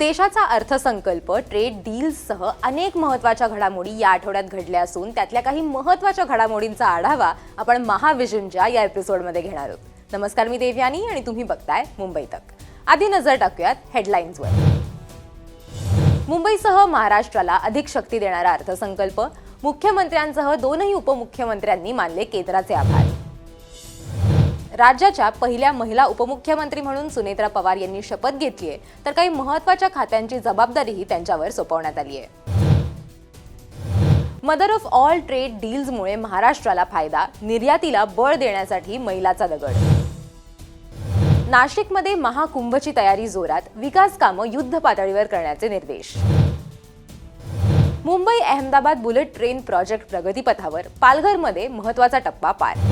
देशाचा अर्थसंकल्प ट्रेड डील्ससह अनेक महत्त्वाच्या घडामोडी या आठवड्यात घडल्या असून त्यातल्या काही महत्त्वाच्या घडामोडींचा आढावा आपण महाविजनच्या या एपिसोडमध्ये घेणार आहोत। नमस्कार, मी देवयानी आणि तुम्ही बघताय मुंबई तक। आधी नजर टाकूयात हेडलाईन्सवर। मुंबईसह महाराष्ट्राला अधिक शक्ती देणारा अर्थसंकल्प, मुख्यमंत्र्यांसह दोनही उपमुख्यमंत्र्यांनी मानले केंद्राचे आभार। राज्याच्या पहिल्या महिला उपमुख्यमंत्री म्हणून सुनेत्रा पवार यांनी शपथ घेतली आहे, तर काही महत्त्वाच्या खात्यांची जबाबदारीही त्यांच्यावर सोपवण्यात आली आहे। मदर ऑफ ऑल ट्रेड डील्समुळे महाराष्ट्राला फायदा, निर्यातीला बळ देण्यासाठी मैलाचा दगड। नाशिकमध्ये महाकुंभची तयारी जोरात, विकास कामं युद्ध पातळीवर करण्याचे निर्देश। Mumbai Ahmedabad bullet train project प्रगतीपथावर, पालघरमध्ये महत्त्वाचा टप्पा पार।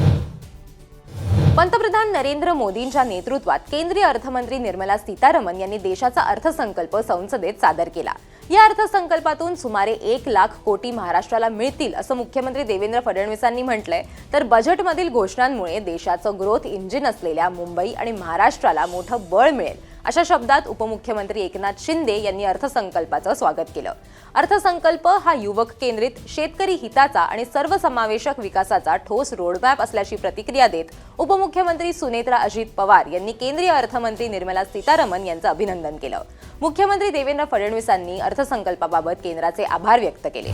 पंतप्रधान नरेंद्र मोदींच्या नेतृत्वात केंद्रीय अर्थमंत्री निर्मला सीतारमण यांनी देशाचा अर्थसंकल्प संसदेत सादर केला। या अर्थसंकल्पातून सुमारे 1 लाख कोटी महाराष्ट्राला मिळतील असं मुख्यमंत्री देवेंद्र फडणवीसांनी म्हटलंय। तर बजेटमधील घोषणांमुळे देशाचं ग्रोथ इंजिन असलेल्या मुंबई आणि महाराष्ट्राला मोठं बळ मिळेल अशा शब्दात उपमुख्यमंत्री एकनाथ शिंदे यांनी अर्थसंकल्पाचं स्वागत केलं। अर्थसंकल्प हा युवक केंद्रित, शेतकरी हिताचा आणि सर्वसमावेशक विकासाचा ठोस रोडमॅप असल्याची प्रतिक्रिया देत उपमुख्यमंत्री सुनेत्रा अजित पवार यांनी केंद्रीय अर्थमंत्री निर्मला सीतारमण यांचं अभिनंदन केलं। मुख्यमंत्री देवेंद्र फडणवीसांनी अर्थसंकल्पाबाबत केंद्राचे आभार व्यक्त केले।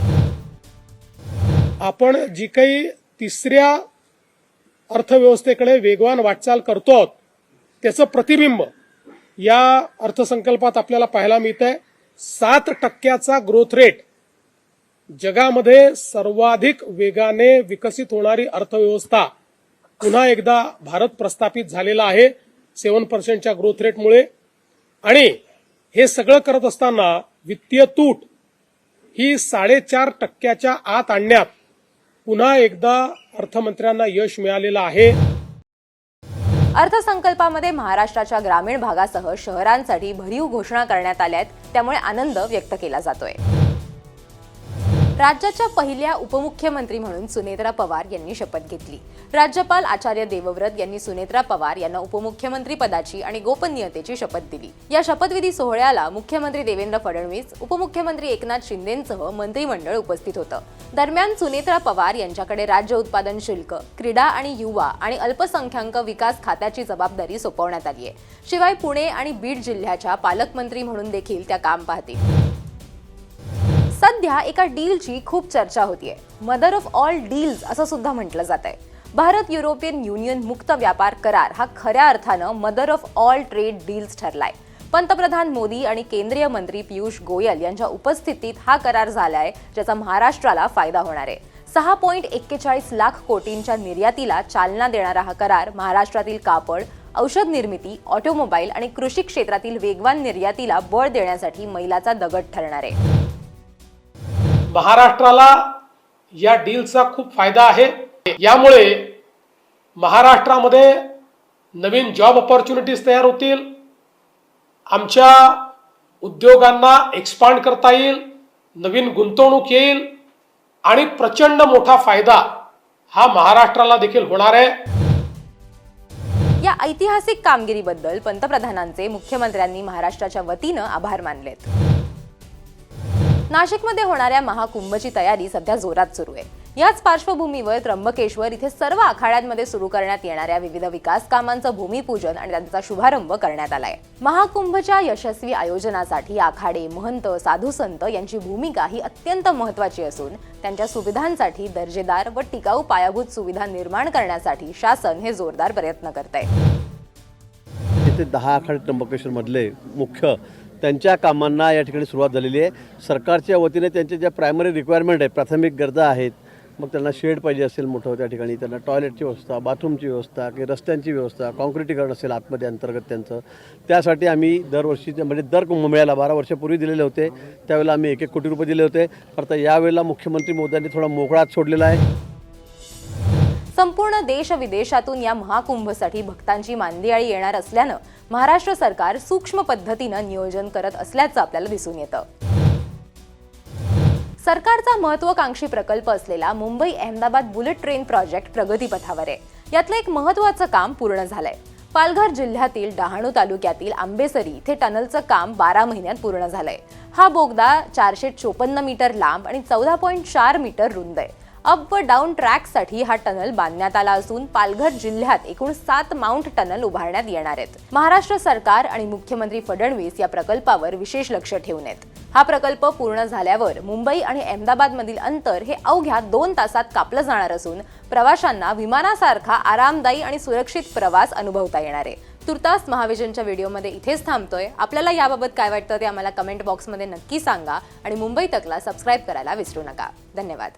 आपण जी काही तिसऱ्या अर्थव्यवस्थेकडे वेगवान वाटचाल करतो त्याचं प्रतिबिंब या अर्थसंकल्पात आपल्याला पाहायला मिळतंय। 7% ग्रोथ रेट, जगामध्ये सर्वाधिक वेगाने विकसित होणारी अर्थव्यवस्था पुन्हा एकदा भारत प्रस्थापित झालेला आहे 7% ग्रोथ रेटमुळे। आणि हे सगळं करत असताना वित्तीय तूट ही 4.5% आत आणण्यात पुन्हा एकदा अर्थमंत्र्यांना यश मिळालेलं आहे। अर्थसंकल्पामध्ये महाराष्ट्राच्या ग्रामीण भागासह शहरांसाठी भरीव घोषणा करण्यात आल्या आहेत, त्यामुळे आनंद व्यक्त केला जातोय। राज्याच्या पहिल्या उपमुख्यमंत्री म्हणून सुनेत्रा पवार यांनी शपथ घेतली। राज्यपाल आचार्य देवव्रत यांनी सुनेत्रा पवार यांना उपमुख्यमंत्री पदाची आणि गोपनीयतेची शपथ दिली। या शपथविधी सोहळ्याला मुख्यमंत्री देवेंद्र फडणवीस, उपमुख्यमंत्री एकनाथ शिंदेंसह मंत्रिमंडळ उपस्थित होतं। दरम्यान सुनेत्रा पवार यांच्याकडे राज्य उत्पादन शुल्क, क्रीडा आणि युवा आणि अल्पसंख्याक विकास खात्याची जबाबदारी सोपवण्यात आली आहे। शिवाय पुणे आणि बीड जिल्ह्याच्या पालकमंत्री म्हणून देखील त्या काम पाहतील। सध्या एका डीलची खूप चर्चा होतीये, मदर ऑफ ऑल डील्स असं सुद्धा म्हटलं जातंय। भारत युरोपियन युनियन मुक्त व्यापार करार हा खऱ्या अर्थानं mother of all trade deals ठरलाय। पंतप्रधान मोदी आणि केंद्रीय मंत्री पियुष गोयल यांच्या उपस्थितीत हा करार झालाय, ज्याचा महाराष्ट्राला फायदा होणार आहे। 6.41 लाख कोटींच्या निर्यातीला चालना देणारा हा करार महाराष्ट्रातील कापड, औषध निर्मिती, ऑटोमोबाईल आणि कृषी क्षेत्रातील वेगवान निर्यातीला बळ देण्यासाठी मैलाचा दगड ठरणार आहे। महाराष्ट्राला या डीलचा खूप फायदा आहे। यामुळे महाराष्ट्रामध्ये नवीन जॉब ऑपॉर्च्युनिटीज तयार होतील, आमच्या उद्योगांना एक्सपांड करता येईल, नवीन गुंतवणूक येईल आणि प्रचंड मोठा फायदा हा महाराष्ट्राला देखील होणार आहे। या ऐतिहासिक कामगिरीबद्दल पंतप्रधानांचे मुख्यमंत्र्यांनी महाराष्ट्राच्या वतीनं आभार मानलेत। नाशिकमध्ये होणाऱ्या महाकुंभची तयारी सध्या जोरात सुरू आहे। याच पार्श्वभूमीवर त्र्यंबकेश्वर इथे सर्व आखाड्यांमध्ये सुरू करण्यात येणाऱ्या विविध विकास कामांचं भूमिपूजन आणि त्यांचा शुभारंभ करण्यात आलाय। महाकुंभच्या यशस्वी आयोजनासाठी आखाडे, महंत, साधू संत यांची भूमिका ही अत्यंत महत्त्वाची असून त्यांच्या सुविधांसाठी दर्जेदार व टिकाऊ पायाभूत सुविधा निर्माण करण्यासाठी शासन हे जोरदार प्रयत्न करत आहे। इथे 10 आखाडे त्र्यंबकेश्वर मधले मुख्य त्यांच्या कामांना या ठिकाणी सुरुवात झालेली आहे। सरकारच्या वतीने त्यांच्या ज्या प्रायमरी रिक्वायरमेंट आहे, प्राथमिक गरजा आहेत, मग त्यांना शेड पाहिजे असेल मोठं, त्या ठिकाणी त्यांना टॉयलेटची व्यवस्था, बाथरूमची व्यवस्था, की रस्त्यांची व्यवस्था, कॉन्क्रिटीकरण असेल आतमध्ये अंतर्गत त्यांचं, त्यासाठी आम्ही दरवर्षीच्या म्हणजे दर कुंभमेळ्याला 12 वर्षापूर्वी दिलेले होते, त्यावेळेला आम्ही 1-1 कोटी रुपये दिले होते। आता यावेळेला मुख्यमंत्री मोदींनी थोडा मोकळाच सोडलेला आहे। संपूर्ण देश विदेशातून या महाकुंभसाठी भक्तांची मांदियाळी येणार असल्यानं महाराष्ट्र सरकार सूक्ष्म पद्धतीनं नियोजन करत असल्याचं आपल्याला दिसून येतं। सरकारचा महत्त्वाकांक्षी प्रकल्प असलेला Mumbai Ahmedabad bullet train project प्रगतीपथावर आहे। यातलं एक महत्त्वाचं काम पूर्ण झालंय। पालघर जिल्ह्यातील डहाणू तालुक्यातील आंबेसरी इथे टनलचं काम 12 महिन्यात पूर्ण झालंय. हा बोगदा 454 मीटर लांब आणि 14.4 मीटर रुंद आहे. अप व डाऊन ट्रॅकसाठी हा टनल बांधण्यात आला असून पालघर जिल्ह्यात एकूण 7 माउंट टनल उभारण्यात येणार आहेत. महाराष्ट्र सरकार आणि मुख्यमंत्री फडणवीस या प्रकल्पावर विशेष लक्ष ठेवून आहेत. हा प्रकल्प पूर्ण झाल्यावर मुंबई आणि अहमदाबादमधील अंतर हे अवघ्या 2 तासात कापलं जाणार असून प्रवाशांना विमानासारखा आरामदायी आणि सुरक्षित प्रवास अनुभवता येणार आहे. तुर्तास महाविजनच्या व्हिडिओमध्ये इथेच थांबतोय. आपल्याला याबाबत काय वाटतं ते आम्हाला कमेंट बॉक्समध्ये नक्की सांगा आणि मुंबई तकला सबस्क्राईब करायला विसरू नका. धन्यवाद.